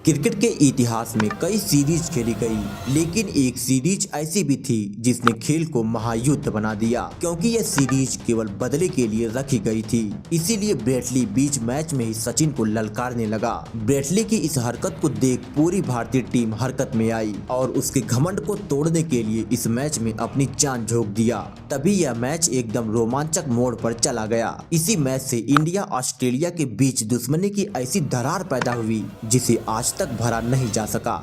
Cricket के इतिहास में कई सीरीज खेली गई, लेकिन एक सीरीज ऐसी भी थी जिसने खेल को महायुद्ध बना दिया, क्योंकि यह सीरीज केवल बदले के लिए रखी गई थी। इसीलिए ब्रेटली बीच मैच में ही सचिन को ललकारने लगा। ब्रेटली की इस हरकत को देख पूरी भारतीय टीम हरकत में आई और उसके घमंड को तोड़ने के लिए इस मैच में अपनी जान झोंक दिया। तभी यह मैच एकदम रोमांचक मोड़ पर चला गया। इसी मैच से इंडिया ऑस्ट्रेलिया के बीच दुश्मनी की ऐसी दरार पैदा हुई जिसे आज तक भरा नहीं जा सका।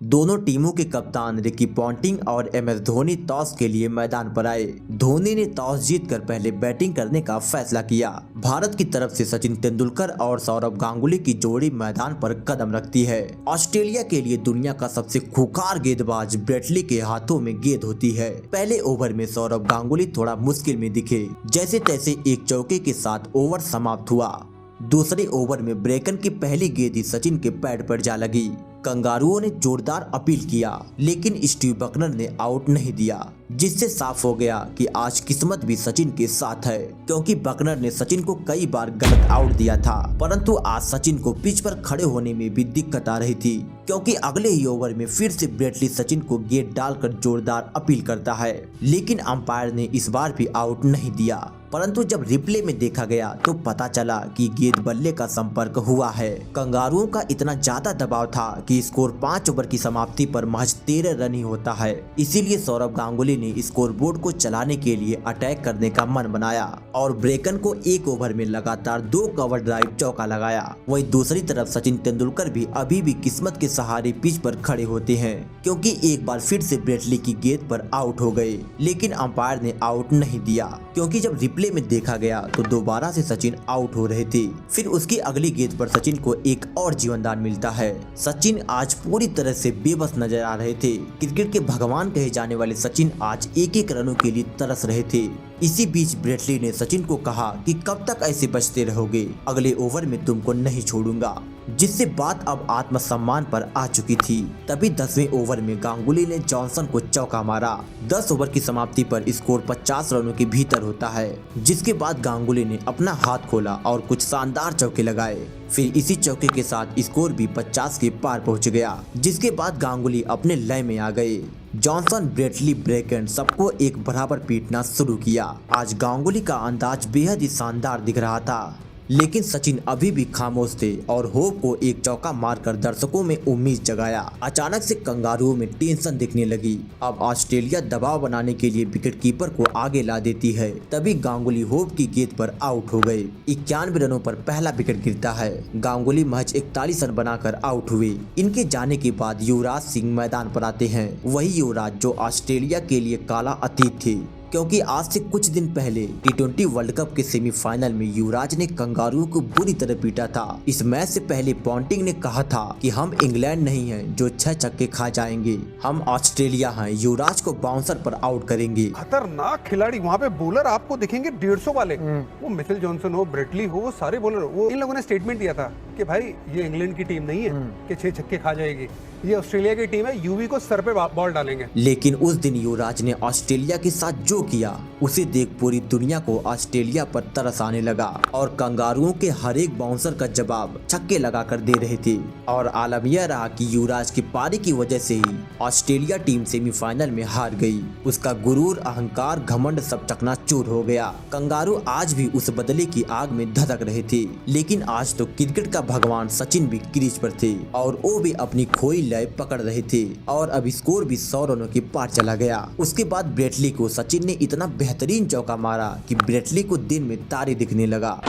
दोनों टीमों के कप्तान रिकी पॉन्टिंग और MS धोनी टॉस के लिए मैदान पर आए। धोनी ने टॉस जीतकर पहले बैटिंग करने का फैसला किया। भारत की तरफ से सचिन तेंदुलकर और सौरव गांगुली की जोड़ी मैदान पर कदम रखती है। ऑस्ट्रेलिया के लिए दुनिया का सबसे खूंखार गेंदबाज ब्रेटली के हाथों में गेंद होती है। पहले ओवर में सौरव गांगुली थोड़ा मुश्किल में दिखे, जैसे तैसे एक चौके के साथ ओवर समाप्त हुआ। दूसरे ओवर में ब्रेकन की पहली गेंद ही सचिन के पैड पर जा लगी। कंगारुओं ने जोरदार अपील किया, लेकिन स्टीव बकनर ने आउट नहीं दिया, जिससे साफ हो गया कि आज किस्मत भी सचिन के साथ है, क्योंकि बकनर ने सचिन को कई बार गलत आउट दिया था। परंतु आज सचिन को पिच पर खड़े होने में भी दिक्कत आ रही थी, क्योंकि अगले ही ओवर में फिर से ब्रेटली सचिन को गेंद डालकर जोरदार अपील करता है, लेकिन अंपायर ने इस बार भी आउट नहीं दिया। परंतु जब रिप्ले में देखा गया तो पता चला कि गेंद बल्ले का संपर्क हुआ है। कंगारुओं का इतना ज्यादा दबाव था कि स्कोर 5 ओवर की समाप्ति पर महज 13 रन ही होता है। इसीलिए सौरव गांगुली ने स्कोरबोर्ड को चलाने के लिए अटैक करने का मन बनाया और ब्रेकन को 1 ओवर में लगातार 2 कवर ड्राइव चौका लगाया। वहीं दूसरी तरफ सचिन तेंदुलकर भी अभी भी किस्मत के सहारे पिच पर खड़े होते हैं, क्योंकि एक बार फिर से ब्रेटली की गेंद पर आउट हो गए, लेकिन अंपायर ने आउट नहीं दिया, क्योंकि जब रिप्ले में देखा गया तो दोबारा से सचिन आउट हो रहे थे। फिर उसकी अगली गेंद पर सचिन को एक और जीवनदान मिलता है। सचिन आज पूरी तरह से बेबस नजर आ रहे थे। क्रिकेट के भगवान कहे जाने वाले सचिन आज एक रनों के लिए तरस रहे थे। इसी बीच ब्रेटली ने सचिन को कहा कि कब तक ऐसे बचते रहोगे, अगले ओवर में तुमको नहीं छोड़ूंगा, जिससे बात अब आत्मसम्मान पर आ चुकी थी। तभी 10वें ओवर में गांगुली ने जॉनसन को चौका मारा। 10 ओवर की समाप्ति पर स्कोर 50 रनों के भीतर होता है, जिसके बाद गांगुली ने अपना हाथ खोला और कुछ शानदार चौके लगाए। फिर इसी चौके के साथ स्कोर भी 50 के पार पहुंच गया, जिसके बाद गांगुली अपने लय में आ गए। जॉनसन, ब्रेटली, ब्रेकन सबको एक बराबर पीटना शुरू किया। आज गांगुली का अंदाज बेहद ही शानदार दिख रहा था, लेकिन सचिन अभी भी खामोश थे और होप को एक चौका मारकर दर्शकों में उम्मीद जगाया। अचानक से कंगारुओं में टेंशन दिखने लगी। अब ऑस्ट्रेलिया दबाव बनाने के लिए विकेट कीपर को आगे ला देती है। तभी गांगुली होप की गेंद पर आउट हो गए। 91 रनों पर पहला विकेट गिरता है। गांगुली महज 41 रन बनाकर आउट हुए। इनके जाने के बाद युवराज सिंह मैदान पर आते हैं। वही युवराज जो ऑस्ट्रेलिया के लिए काला अतीत थे, क्योंकि आज से कुछ दिन पहले T20 वर्ल्ड कप के सेमीफाइनल में युवराज ने कंगारुओं को बुरी तरह पीटा था। इस मैच से पहले पॉन्टिंग ने कहा था कि हम इंग्लैंड नहीं हैं जो 6 छक्के खा जाएंगे, हम ऑस्ट्रेलिया हैं, युवराज को बाउंसर पर आउट करेंगे। खतरनाक खिलाड़ी वहाँ पे बॉलर आपको दिखेंगे 150 वाले, वो मिचेल जॉनसन हो, ब्रेटली हो, वो सारे बॉलर। वो इन लोगों ने स्टेटमेंट दिया था कि भाई ये इंग्लैंड की टीम नहीं है कि 6 छक्के खा जाएगी, ये ऑस्ट्रेलिया की टीम है, यूवी को सर पे बॉल डालेंगे। लेकिन उस दिन युवराज ने ऑस्ट्रेलिया के साथ जो किया उसे देख पूरी दुनिया को ऑस्ट्रेलिया पर तरस आने लगा और कंगारुओं के हर एक बाउंसर का जवाब छक्के लगाकर दे रहे थे। और आलम यह रहा कि युवराज की पारी की वजह से ही ऑस्ट्रेलिया टीम सेमीफाइनल में हार गई। उसका गुरूर, अहंकार, घमंड सब चकनाचूर हो गया। कंगारू आज भी उस बदले की आग में धधक रहे थे, लेकिन आज तो क्रिकेट का भगवान सचिन भी क्रीज पर थे और वो भी अपनी खोई लय पकड़ रहे थे और अब स्कोर भी 100 रनों के पार चला गया। उसके बाद ब्रेटली को सचिन ने इतना बेहतरीन चौका मारा कि ब्रेटली को दिन में तारे दिखने लगा।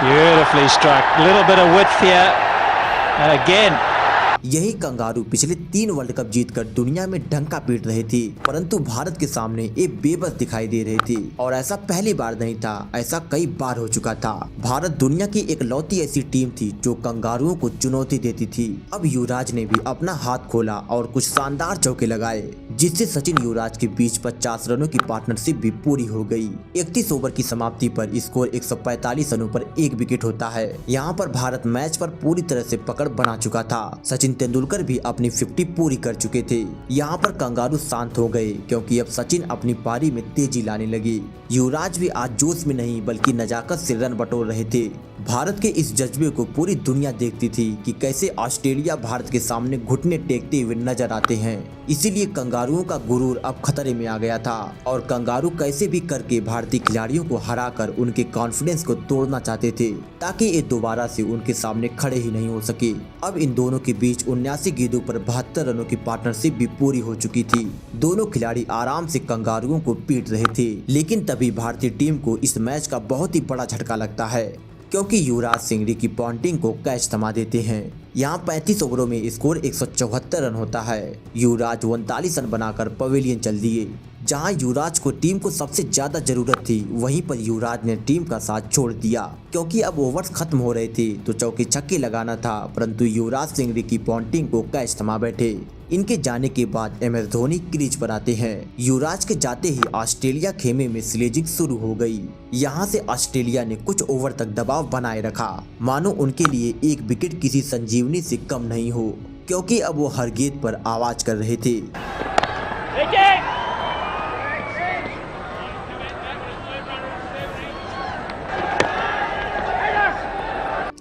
Beautifully struck, little bit of width here, and again यही कंगारू पिछले 3 वर्ल्ड कप जीतकर दुनिया में डंका पीट रहे थे, परंतु भारत के सामने एक बेबस दिखाई दे रहे थे। और ऐसा पहली बार नहीं था, ऐसा कई बार हो चुका था। भारत दुनिया की एक लौती ऐसी टीम थी जो कंगारुओं को चुनौती देती थी। अब युवराज ने भी अपना हाथ खोला और कुछ शानदार चौके लगाए, जिससे सचिन युवराज के बीच 50 रनों की पार्टनरशिप भी पूरी हो गई। 31 ओवर की समाप्ति पर स्कोर 145 रनों पर 1 विकेट होता है। यहाँ पर भारत मैच पर पूरी तरह से पकड़ बना चुका था। सचिन तेंदुलकर भी अपनी 50 पूरी कर चुके थे। यहाँ पर कंगारू शांत हो गए, क्योंकि अब सचिन अपनी पारी में तेजी लाने लगे। युवराज भी आज जोश में नहीं बल्कि नजाकत से रन बटोर रहे थे। भारत के इस जज्बे को पूरी दुनिया देखती थी कि कैसे ऑस्ट्रेलिया भारत के सामने घुटने टेकते हुए नजर आते हैं। इसीलिए कंगारुओं का गुरूर अब खतरे में आ गया था और कंगारू कैसे भी करके भारतीय खिलाड़ियों को हराकर उनके कॉन्फिडेंस को तोड़ना चाहते थे, ताकि ये दोबारा से उनके सामने खड़े ही नहीं हो सके। अब इन दोनों के बीच 79 गेंदों पर 72 रनों की पार्टनरशिप भी पूरी हो चुकी थी। दोनों खिलाड़ी आराम से कंगारुओं को पीट रहे थे, लेकिन तभी भारतीय टीम को इस मैच का बहुत ही बड़ा झटका लगता है, क्योंकि युवराज सिंह रिकी पॉन्टिंग को कैच थमा देते हैं। यहाँ 35 ओवरों में स्कोर 174 रन होता है। युवराज 39 रन बनाकर पवेलियन चल दिए। जहां युवराज को टीम को सबसे ज्यादा जरूरत थी, वहीं पर युवराज ने टीम का साथ छोड़ दिया, क्योंकि अब ओवर्स खत्म हो रहे थे तो चौके छक्के लगाना था। परंतु युवराज सिंह रिकी पॉन्टिंग को कैच थमा बैठे। इनके जाने के बाद MS धोनी क्रीज पर आते हैं। युवराज के जाते ही ऑस्ट्रेलिया खेमे में स्लेजिंग शुरू हो गई। यहाँ से ऑस्ट्रेलिया ने कुछ ओवर तक दबाव बनाए रखा, मानो उनके लिए एक विकेट किसी संजीवनी से कम नहीं हो, क्योंकि अब वो हर गेंद पर आवाज कर रहे थे।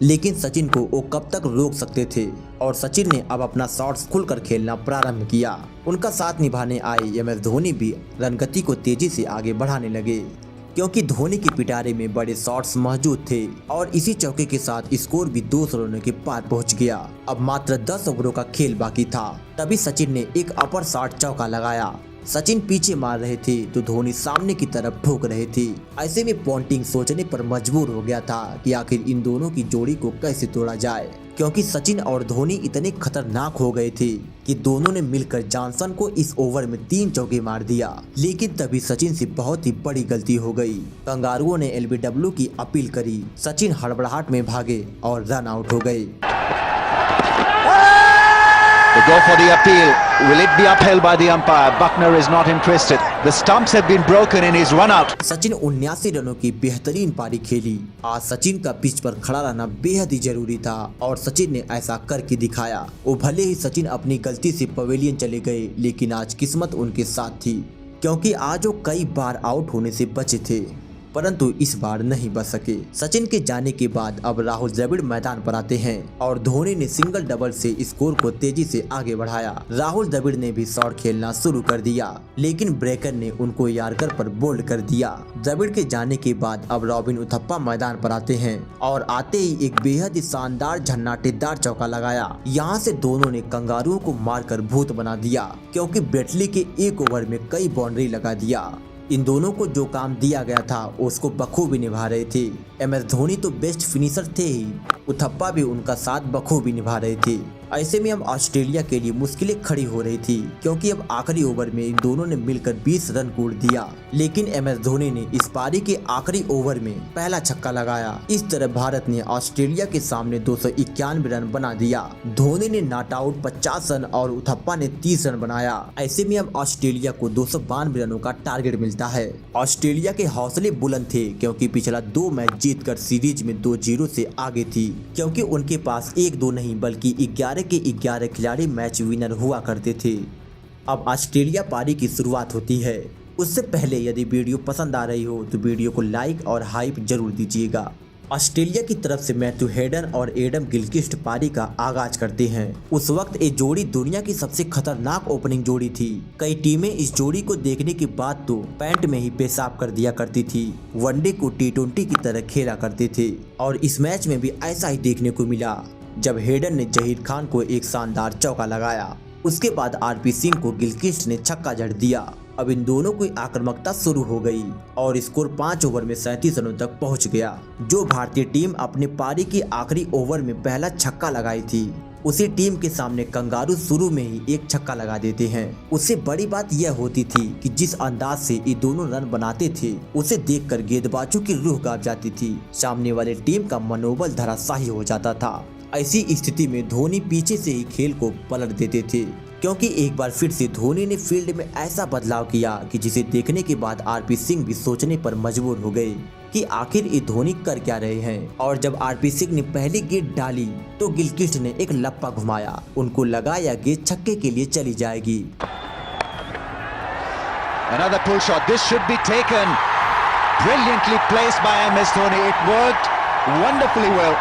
लेकिन सचिन को वो कब तक रोक सकते थे, और सचिन ने अब अपना शॉट्स खुलकर खेलना प्रारंभ किया। उनका साथ निभाने आए MS धोनी भी रनगति को तेजी से आगे बढ़ाने लगे, क्योंकि धोनी के पिटारे में बड़े शॉट्स मौजूद थे और इसी चौके के साथ स्कोर भी 200 रनों के पार पहुंच गया। अब मात्र 10 ओवरों का खेल बाकी था, तभी सचिन ने एक अपर शॉट चौका लगाया। सचिन पीछे मार रहे थे तो धोनी सामने की तरफ ठोक रहे थे। ऐसे में पॉन्टिंग सोचने पर मजबूर हो गया था कि आखिर इन दोनों की जोड़ी को कैसे तोड़ा जाए, क्योंकि सचिन और धोनी इतने खतरनाक हो गए थे कि दोनों ने मिलकर जॉनसन को इस ओवर में 3 चौके मार दिया। लेकिन तभी सचिन से बहुत ही बड़ी गलती हो गई। कंगारुओं ने LBW की अपील करी। सचिन हड़बड़ाहट में भागे और रन आउट हो गए। They go for the appeal. Will it be upheld by the umpire? Buckner is not interested. The stumps have been broken in his run out. Sachin 79 रनों की बेहतरीन पारी खेली। आज सचिन का पिच पर खड़ा रहना बेहद ही जरूरी था और सचिन ने ऐसा करके दिखाया। वो भले ही सचिन अपनी गलती से पवेलियन चले गए, लेकिन आज किस्मत उनके साथ थी, क्योंकि आज वो कई बार आउट होने से बचे थे, परंतु इस बार नहीं बच सके। सचिन के जाने के बाद अब राहुल द्रविड़ मैदान पर आते हैं और धोनी ने सिंगल डबल से स्कोर को तेजी से आगे बढ़ाया। राहुल द्रविड़ ने भी शॉट खेलना शुरू कर दिया, लेकिन ब्रेकर ने उनको यार्कर पर बोल्ड कर दिया। द्रविड़ के जाने के बाद अब रॉबिन उथप्पा मैदान पर आते हैं और आते ही एक बेहद ही शानदार झन्नाटेदार चौका लगाया। यहाँ से दोनों ने कंगारुओं को मारकर भूत बना दिया, क्योंकि ब्रेटली के एक ओवर में कई बाउंड्री लगा दिया। इन दोनों को जो काम दिया गया था उसको बखूबी निभा रहे थे। MS धोनी तो बेस्ट फिनिशर थे ही, उथप्पा भी उनका साथ बखूबी निभा रहे थे। ऐसे में अब ऑस्ट्रेलिया के लिए मुश्किलें खड़ी हो रही थी, क्योंकि अब आखिरी ओवर में इन दोनों ने मिलकर 20 रन कूट दिया। लेकिन MS धोनी ने इस पारी के आखिरी ओवर में पहला छक्का लगाया। इस तरह भारत ने ऑस्ट्रेलिया के सामने 291 रन बना दिया। धोनी ने नॉट आउट 50 रन और उथप्पा ने 30 रन बनाया। ऐसे में अब ऑस्ट्रेलिया को 292 रनों का टारगेट मिलता है। ऑस्ट्रेलिया के हौसले बुलंद थे, क्योंकि पिछला 2 मैच जीतकर सीरीज में 2-0 से आगे थी, क्योंकि उनके पास 1-2 नहीं बल्कि 11 के 11 खिलाड़ी मैच विनर हुआ करते थे। अब ऑस्ट्रेलिया पारी की शुरुआत होती है। उससे पहले यदि वीडियो पसंद आ रही हो तो वीडियो को लाइक और हाइप जरूर दीजिएगा। ऑस्ट्रेलिया की तरफ से मैथ्यू हेडन और एडम गिलक्रिस्ट पारी का आगाज करते हैं। उस वक्त ये जोड़ी दुनिया की सबसे खतरनाक ओपनिंग जोड़ी थी। कई टीमें इस जोड़ी को देखने के बाद तो पैंट में ही पेशाब कर दिया करती थी। वनडे को T20 की तरह खेला करते थे और इस मैच में भी ऐसा ही देखने को मिला, जब हेडन ने जहीर खान को एक शानदार चौका लगाया। उसके बाद RP सिंह को गिलक्रिस्ट ने छक्का जड़ दिया। अब इन दोनों की आक्रामकता शुरू हो गई और स्कोर 5 ओवर में 37 रनों तक पहुंच गया। जो भारतीय टीम अपने पारी के आखिरी ओवर में पहला छक्का लगाई थी, उसी टीम के सामने कंगारू शुरू में ही एक छक्का लगा देते हैं। उससे बड़ी बात यह होती थी कि जिस अंदाज से ये दोनों रन बनाते थे, उसे देखकर गेंदबाजों की रूह कांप जाती थी। सामने वाले टीम का मनोबल धराशायी हो जाता था। ऐसी स्थिति में धोनी पीछे से ही खेल को पलट देते थे, क्योंकि एक बार फिर से धोनी ने फील्ड में ऐसा बदलाव किया कि जिसे देखने के बाद RP सिंह भी सोचने पर मजबूर हो गए कि आखिर ये धोनी कर क्या रहे हैं। और जब RP सिंह ने पहली गेंद डाली तो गिलक्रिस्ट ने एक लप्पा घुमाया। उनको लगा यह गेंद छक्के के लिए चली जाएगी। Another pull shot. This should be taken. Brilliantly placed by MS Dhoni. It worked wonderfully well.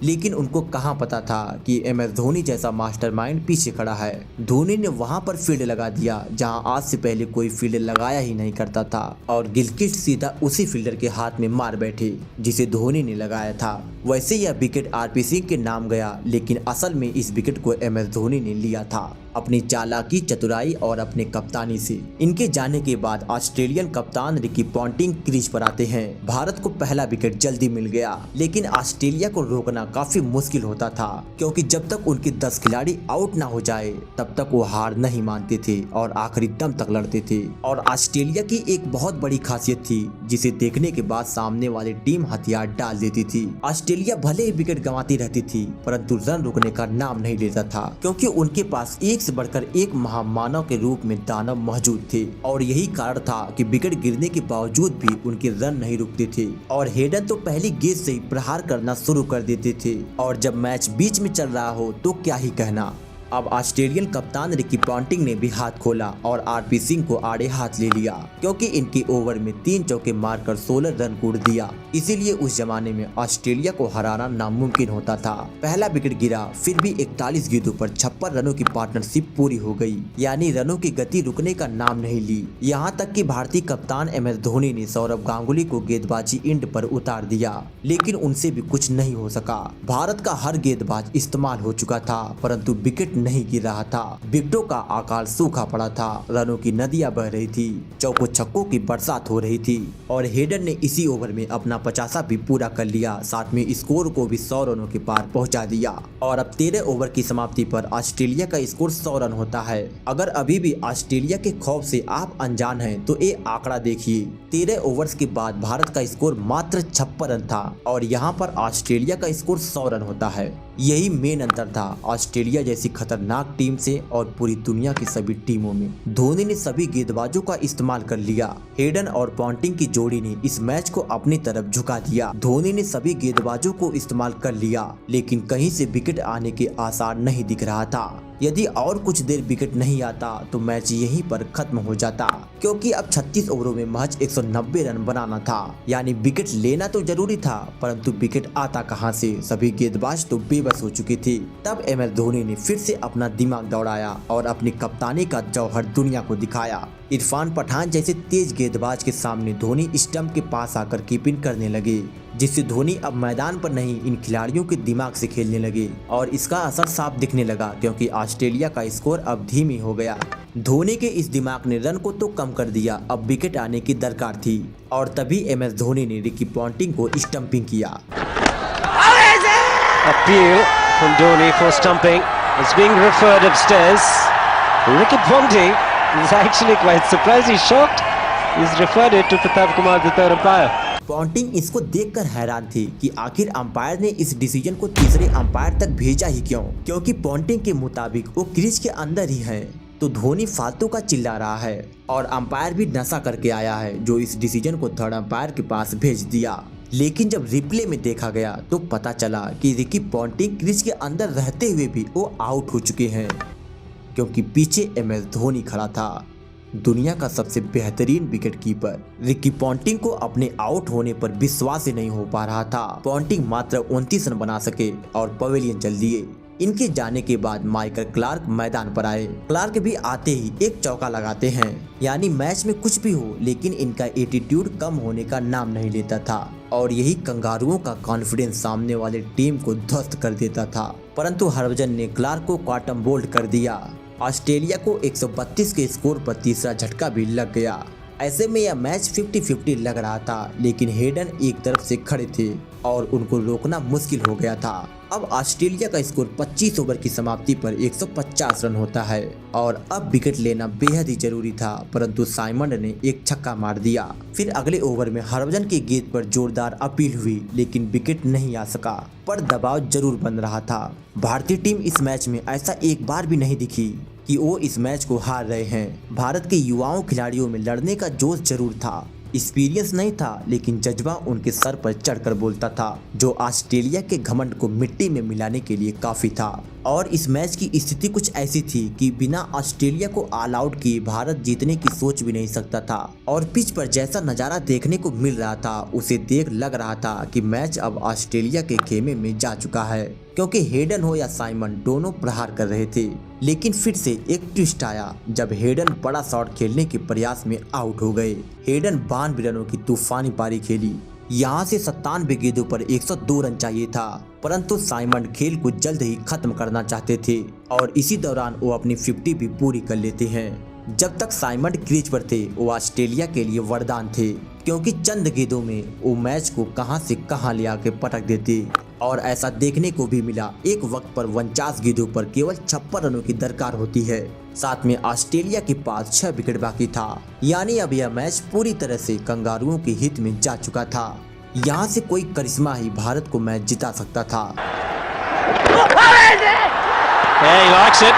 लेकिन उनको कहाँ पता था कि MS धोनी जैसा मास्टरमाइंड पीछे खड़ा है। धोनी ने वहां पर फील्ड लगा दिया जहां आज से पहले कोई फील्ड लगाया ही नहीं करता था और गिलक्रिस्ट सीधा उसी फील्डर के हाथ में मार बैठे जिसे धोनी ने लगाया था। वैसे यह विकेट RP सिंह के नाम गया, लेकिन असल में इस विकेट को MS धोनी ने लिया था अपनी चालाकी, चतुराई और अपने कप्तानी से। इनके जाने के बाद ऑस्ट्रेलियन कप्तान रिकी पॉन्टिंग क्रीज पर आते हैं। भारत को पहला विकेट जल्दी मिल गया, लेकिन ऑस्ट्रेलिया को रोकना काफी मुश्किल होता था क्योंकि जब तक उनके 10 खिलाड़ी आउट ना हो जाए तब तक वो हार नहीं मानते थे और आखिरी दम तक लड़ते थे। और ऑस्ट्रेलिया की एक बहुत बड़ी खासियत थी जिसे देखने के बाद सामने वाली टीम हथियार डाल देती थी। ऑस्ट्रेलिया भले ही विकेट गंवाती रहती थी परंतु रन रुकने का नाम नहीं लेता था क्योंकि उनके पास एक से बढ़कर एक महामानव के रूप में दानव मौजूद थे और यही कारण था कि विकेट गिरने के बावजूद भी उनके रन नहीं रुकते थे और हेडन तो पहली गेंद से ही प्रहार करना शुरू कर देते थे और जब मैच बीच में चल रहा हो तो क्या ही कहना। अब ऑस्ट्रेलियन कप्तान रिकी पॉन्टिंग ने भी हाथ खोला और RP सिंह को आड़े हाथ ले लिया क्योंकि इनके ओवर में 3 चौके मारकर 16 रन कूड़ दिया। इसीलिए उस जमाने में ऑस्ट्रेलिया को हराना नामुमकिन होता था। पहला विकेट गिरा, फिर भी 41 गेंदों पर 56 रनों की पार्टनरशिप पूरी हो गई, यानी रनों की गति रुकने का नाम नहीं ली। यहाँ तक कि भारतीय कप्तान MS धोनी ने सौरभ गांगुली को गेंदबाजी इंड पर उतार दिया, लेकिन उनसे भी कुछ नहीं हो सका। भारत का हर गेंदबाज इस्तेमाल हो चुका था परंतु विकेट नहीं गिर रहा था। विकेटों का आकार सूखा पड़ा था, रनों की नदियां बह रही थी, चौकों छक्कों की बरसात हो रही थी और हेडन ने इसी ओवर में अपना 50 भी पूरा कर लिया, साथ में स्कोर को भी 100 रनों के पार पहुंचा दिया। और अब 13 ओवर की समाप्ति पर ऑस्ट्रेलिया का स्कोर 100 रन होता है। अगर अभी भी ऑस्ट्रेलिया के खौफ से आप अनजान हैं तो ये आंकड़ा देखिए। 13 ओवर्स के बाद भारत का स्कोर मात्र 56 रन था और यहाँ पर ऑस्ट्रेलिया का स्कोर 100 रन होता है। यही मेन अंतर था ऑस्ट्रेलिया जैसी खतरनाक टीम से और पूरी दुनिया की सभी टीमों में। धोनी ने सभी गेंदबाजों का इस्तेमाल कर लिया। हेडन और पॉन्टिंग की जोड़ी ने इस मैच को अपनी तरफ झुका दिया। धोनी ने सभी गेंदबाजों को इस्तेमाल कर लिया, लेकिन कहीं से विकेट आने के आसार नहीं दिख रहा था। यदि और कुछ देर विकेट नहीं आता तो मैच यहीं पर खत्म हो जाता क्योंकि अब 36 ओवरों में महज 190 रन बनाना था, यानी विकेट लेना तो जरूरी था परंतु विकेट आता कहां से। सभी गेंदबाज तो बेबस हो चुके थे। तब MS धोनी ने फिर से अपना दिमाग दौड़ाया और अपनी कप्तानी का जौहर दुनिया को दिखाया। इरफान पठान जैसे तेज गेंदबाज के सामने धोनी स्टंप के पास आकर कीपिंग करने लगे, जिससे धोनी अब मैदान पर नहीं इन खिलाड़ियों के दिमाग से खेलने लगे और इसका असर साफ दिखने लगा क्योंकि ऑस्ट्रेलिया का स्कोर अब धीमी हो गया। धोनी के इस दिमाग ने रन को तो कम कर दिया, अब विकेट आने की दरकार थी और तभी MS धोनी ने रिकी पॉन्टिंग को स्टंपिंग किया। Appeal from Dhoni for stumping is being referred upstairs. Ricky Ponting is actually quite surprised. He's shocked. He's referred it to Pratap Kumar, the third umpire. Ponting इसको देखकर हैरान थे कि आखिर umpire ने इस डिसीजन को तीसरे अंपायर तक भेजा ही क्यों, क्योंकि पॉन्टिंग के मुताबिक वो क्रीज के अंदर ही है। तो धोनी फालतू का चिल्ला रहा है और अंपायर भी नशा करके आया है जो इस डिसीजन को थर्ड अंपायर के पास भेज दिया। लेकिन जब रिप्ले में देखा गया तो पता चला कि रिकी पॉन्टिंग क्रीज के अंदर रहते हुए भी वो आउट हो चुके हैं क्योंकि पीछे MS धोनी खड़ा था, दुनिया का सबसे बेहतरीन विकेट कीपर। रिकी पॉन्टिंग को अपने आउट होने पर विश्वास ही नहीं हो पा रहा था। पॉन्टिंग मात्र 29 रन बना सके और पवेलियन चल दिए। इनके जाने के बाद माइकल क्लार्क मैदान पर आए। क्लार्क भी आते ही एक चौका लगाते हैं, यानी मैच में कुछ भी हो लेकिन इनका एटीट्यूड कम होने का नाम नहीं लेता था और यही कंगारुओं का कॉन्फिडेंस सामने वाले टीम को ध्वस्त कर देता था। परंतु हरभजन ने क्लार्क को क्वार्टम बोल्ड कर दिया। ऑस्ट्रेलिया को 132 के स्कोर पर तीसरा झटका भी लग गया। ऐसे में यह मैच 50-50 लग रहा था, लेकिन हेडन एक तरफ से खड़े थे और उनको रोकना मुश्किल हो गया था। अब ऑस्ट्रेलिया का स्कोर 25 ओवर की समाप्ति पर 150 रन होता है और अब विकेट लेना बेहद ही जरूरी था, परंतु साइमंड ने एक छक्का मार दिया। फिर अगले ओवर में हरभजन की गेंद पर जोरदार अपील हुई, लेकिन विकेट नहीं आ सका, पर दबाव जरूर बन रहा था। भारतीय टीम इस मैच में ऐसा एक बार भी नहीं दिखी कि वो इस मैच को हार रहे हैं। भारत के युवाओं खिलाड़ियों में लड़ने का जोश जरूर था, एक्सपीरियंस नहीं था, लेकिन जज्बा उनके सर पर चढ़कर बोलता था, जो ऑस्ट्रेलिया के घमंड को मिट्टी में मिलाने के लिए काफी था। और इस मैच की स्थिति कुछ ऐसी थी कि बिना ऑस्ट्रेलिया को ऑल आउट किए भारत जीतने की सोच भी नहीं सकता था। और पिच पर जैसा नजारा देखने को मिल रहा था उसे देख लग रहा था कि मैच अब ऑस्ट्रेलिया के खेमे में जा चुका है, क्योंकि हेडन हो या साइमन दोनों प्रहार कर रहे थे। लेकिन फिर से एक ट्विस्ट आया जब हेडन बड़ा शॉट खेलने के प्रयास में आउट हो गए। हेडन 92 रनों की तूफानी पारी खेली। यहाँ से 97 गेंदों पर 102 रन चाहिए था, परंतु साइमन खेल को जल्द ही खत्म करना चाहते थे और इसी दौरान वो अपनी 50 भी पूरी कर लेते हैं। जब तक साइमन क्रीज पर थे वो ऑस्ट्रेलिया के लिए वरदान थे, क्योंकि चंद गेंदों में वो मैच को कहां से कहां ले आके पटक देते। और ऐसा देखने को भी मिला, एक वक्त पर 49 गेंदों पर केवल 56 रनों की दरकार होती है। साथ में ऑस्ट्रेलिया के पास 6 विकेट बाकी था, यानी अब यह मैच पूरी तरह से कंगारुओं के हित में जा चुका था। यहाँ से कोई करिश्मा ही भारत को मैच जिता सकता था। Yeah, he likes it.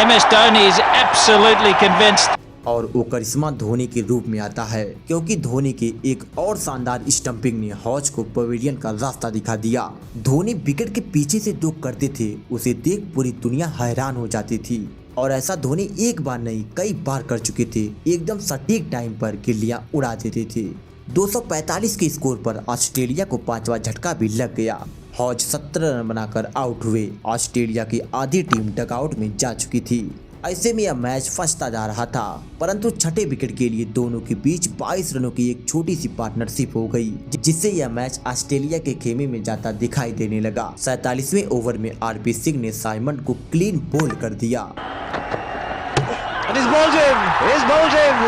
MS Dhoni is absolutely convinced. और वो करिश्मा धोनी के रूप में आता है, क्योंकि धोनी के एक और शानदार स्टंपिंग ने हौज को पवेलियन का रास्ता दिखा दिया। धोनी विकेट के पीछे से जो करते थे उसे देख पूरी दुनिया हैरान हो जाती थी। और ऐसा धोनी एक बार नहीं कई बार कर चुके थे, एकदम सटीक टाइम पर गिल्लियां उड़ा देते थे। 245 के स्कोर पर ऑस्ट्रेलिया को 5वां झटका भी लग गया। हौज 17 रन बनाकर आउट हुए। ऑस्ट्रेलिया की आधी टीम डगआउट में जा चुकी थी। ऐसे में यह मैच फंसता जा रहा था, परंतु छठे विकेट के लिए दोनों के बीच 22 रनों की एक छोटी सी पार्टनरशिप हो गई, जिससे यह मैच ऑस्ट्रेलिया के खेमे में जाता दिखाई देने लगा। 47वें ओवर में आरपी सिंह ने साइमन को क्लीन बोल्ड कर दिया।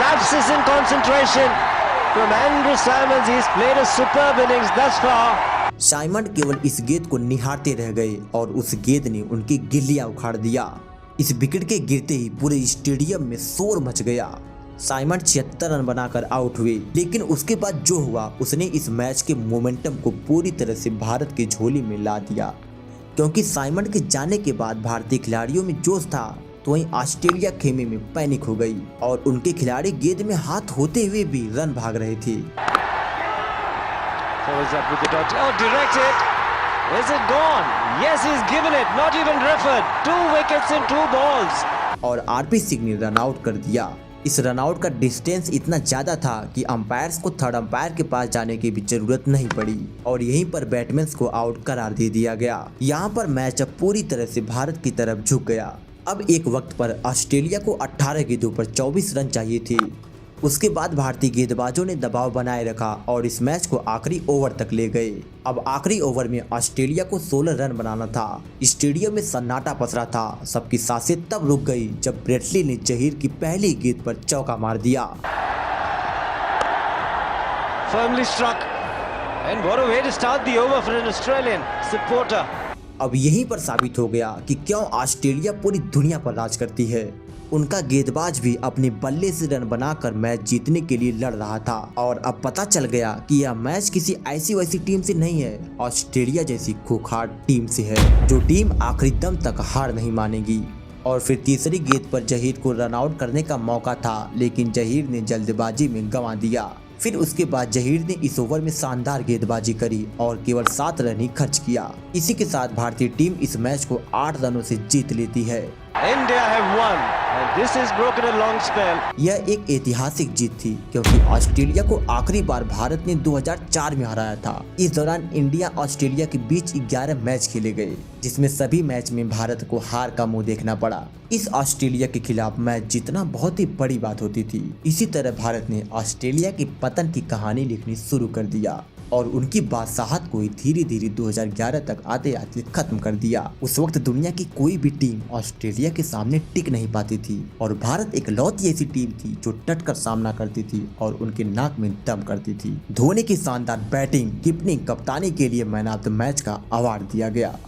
Lapses in concentration from Andrew Simons. He's played a superb innings thus far. Simon केवल इस गेंद को निहारते रह गए और उस गेंद ने उनकी गिल्लियां उखाड़ दिया। इस विकेट के गिरते ही पूरे स्टेडियम में शोर मच गया। साइमन 76 रन बनाकर आउट हुए, लेकिन उसके बाद जो हुआ उसने इस मैच के मोमेंटम को पूरी तरह से भारत की झोली में ला दिया, क्योंकि साइमन के जाने के बाद भारतीय खिलाड़ियों में जोश था, तो वहीं ऑस्ट्रेलिया खेमे में पैनिक हो गई और उनके खिलाड़ी गेंद में हाथ होते हुए भी रन भाग रहे थे। Follows up with the dodge. Oh, directed. Is it gone? Yes, he's given it. Not even referred. 2 wickets in 2 balls. और आरपी सिंह ने रन आउट कर दिया। इस रन आउट का डिस्टेंस इतना ज्यादा था कि अंपायर्स को थर्ड अंपायर के पास जाने की भी जरूरत नहीं पड़ी और यहीं पर बैट्समैन को आउट करार दे दिया गया। यहाँ पर मैच अब पूरी तरह से भारत की तरफ झुक गया। अब एक वक्त पर ऑस्ट्रेलिया को 18 गेंदों पर 24 रन चाहिए थे। उसके बाद भारतीय गेंदबाजों ने दबाव बनाए रखा और इस मैच को आखिरी ओवर तक ले गए। अब आखिरी ओवर में ऑस्ट्रेलिया को 16 रन बनाना था। स्टेडियम में सन्नाटा पसरा था। सबकी सांसें तब रुक गई जब ब्रेटली ने जहीर की पहली गेंद पर चौका मार दिया। Firmly struck. And what a way to start the over for an Australian supporter. अब यहीं पर साबित हो गया कि क्यों ऑस्ट्रेलिया पूरी दुनिया पर राज करती है। उनका गेंदबाज भी अपने बल्ले से रन बनाकर मैच जीतने के लिए लड़ रहा था और अब पता चल गया कि यह मैच किसी ऐसी वैसी टीम से नहीं है, ऑस्ट्रेलिया जैसी खूंखार टीम से है, जो टीम आखिरी दम तक हार नहीं मानेगी। और फिर तीसरी गेंद पर जहीर को रन आउट करने का मौका था, लेकिन जहीर ने जल्दबाजी में गंवा दिया। फिर उसके बाद जहीर ने इस ओवर में शानदार गेंदबाजी करी और केवल 7 रन ही खर्च किया। इसी के साथ भारतीय टीम इस मैच को 8 रनों से जीत लेती है। India have won and this has broken a long spell. यह एक ऐतिहासिक जीत थी, क्योंकि ऑस्ट्रेलिया को आखिरी बार भारत ने 2004 में हराया था। इस दौरान इंडिया ऑस्ट्रेलिया के बीच 11 मैच खेले गए, जिसमें सभी मैच में भारत को हार का मुंह देखना पड़ा। इस ऑस्ट्रेलिया के खिलाफ मैच जीतना बहुत ही बड़ी बात होती थी। इसी तरह भारत ने ऑस्ट्रेलिया के पतन की कहानी लिखनी शुरू कर दिया और उनकी बादशाहत को धीरे धीरे 2011 तक आते आते खत्म कर दिया। उस वक्त दुनिया की कोई भी टीम ऑस्ट्रेलिया के सामने टिक नहीं पाती थी और भारत एक लौती ऐसी टीम थी जो डट कर सामना करती थी और उनके नाक में दम करती थी। धोनी की शानदार बैटिंग, कीपिंग, कप्तानी के लिए मैन ऑफ द मैच का अवार्ड दिया गया।